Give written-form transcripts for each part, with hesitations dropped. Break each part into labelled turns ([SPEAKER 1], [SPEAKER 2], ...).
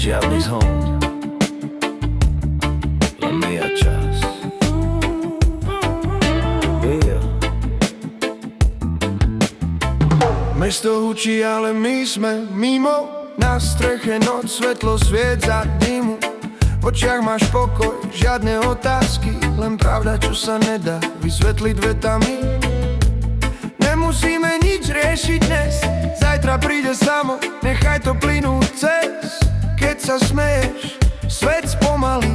[SPEAKER 1] Žiadny zhon, len my a čas.
[SPEAKER 2] Mesto hučí, ale my sme mimo. Na streche noc, svetlo, sviet za dymu. V očiach máš pokoj, žiadne otázky, len pravda, čo sa nedá vysvetliť vetami. Nemusíme nič riešiť dnes, zajtra príde samo, nechaj to plynúť cez. Keď sa smeješ, svet spomalí,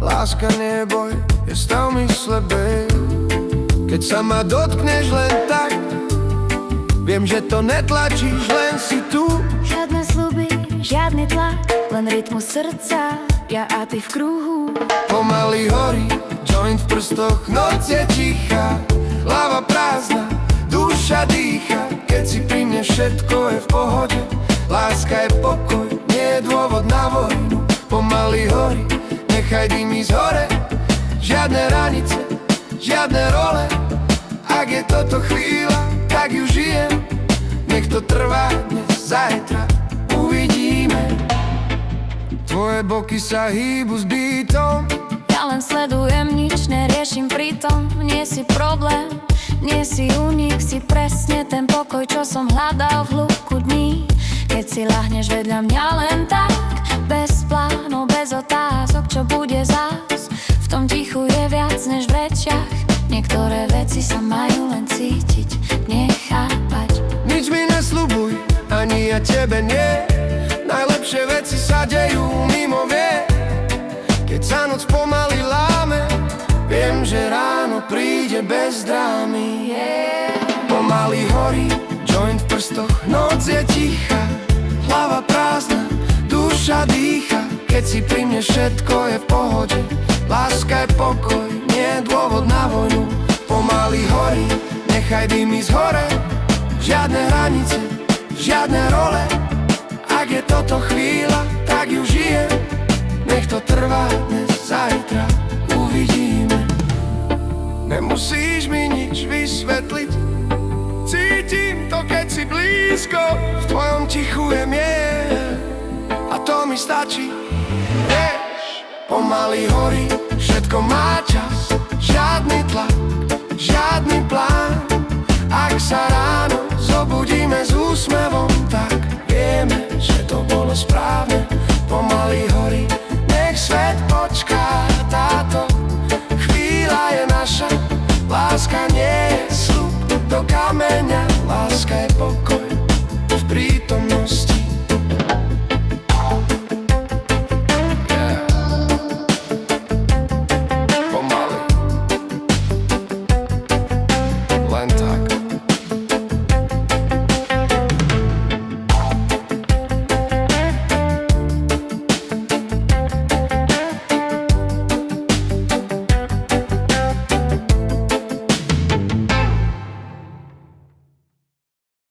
[SPEAKER 2] láska neboj, je stav mysle bez. Keď sa ma dotkneš len tak, viem, že to netlačíš, len si tu.
[SPEAKER 3] Žiadne sľuby, žiadny tlak, len rytmus srdca, ja a ty v kruhu.
[SPEAKER 2] Pomaly horí, joint v prstoch, noc je tichá, hlava prázdna, duša dýcha. Keď si pri mne, všetko je v pohode, láska je pokoj, nie je dôvod na vojnu. Pomaly horí, nechaj dym ísť hore, žiadne hranice, žiadne role. Ak je toto chvíľa, tak ju žijem, nech to trvá dnes, zajtra uvidíme. Tvoje boky sa hýbu s beatom,
[SPEAKER 3] Ja len sledujem, nič neriešim pritom. Nie si problém, nie si únik, si presne ten pokoj, čo som hľadal v hĺbku dní. Keď si ľahneš vedľa mňa len tak, bez plánov, bez otázok, čo bude zás. V tom tichu je viac než v rečiach, niektoré veci sa majú len cítiť, nechápať.
[SPEAKER 2] nič mi nesľubuj, ani ja tebe nie. Najlepšie veci sa dejú mimo vie. Keď sa noc pomaly láme, viem, že ráno príde bez drámy. Pomaly horí, joint v prstoch, noc je tichá, hlava prázdna, duša dýcha. Keď si pri mne, všetko je v pohode, láska je pokoj, nie je dôvod na vojnu. Pomaly horí, nechaj dym ísť hore, žiadne hranice, žiadne role. Ak je toto chvíľa, tak ju žijem, nech to trvá dnes, zajtra uvidíme. Nemusíš mi nič vysvetliť, cítim to, keď si blízko. V tvojom tichu je mier a to mi stačí. Vieš, pomaly horí, všetko má čas, žiadny tlak, žiadny plán. Ak sa ráno zobudíme s úsmevom, tak vieme, že to bolo správne.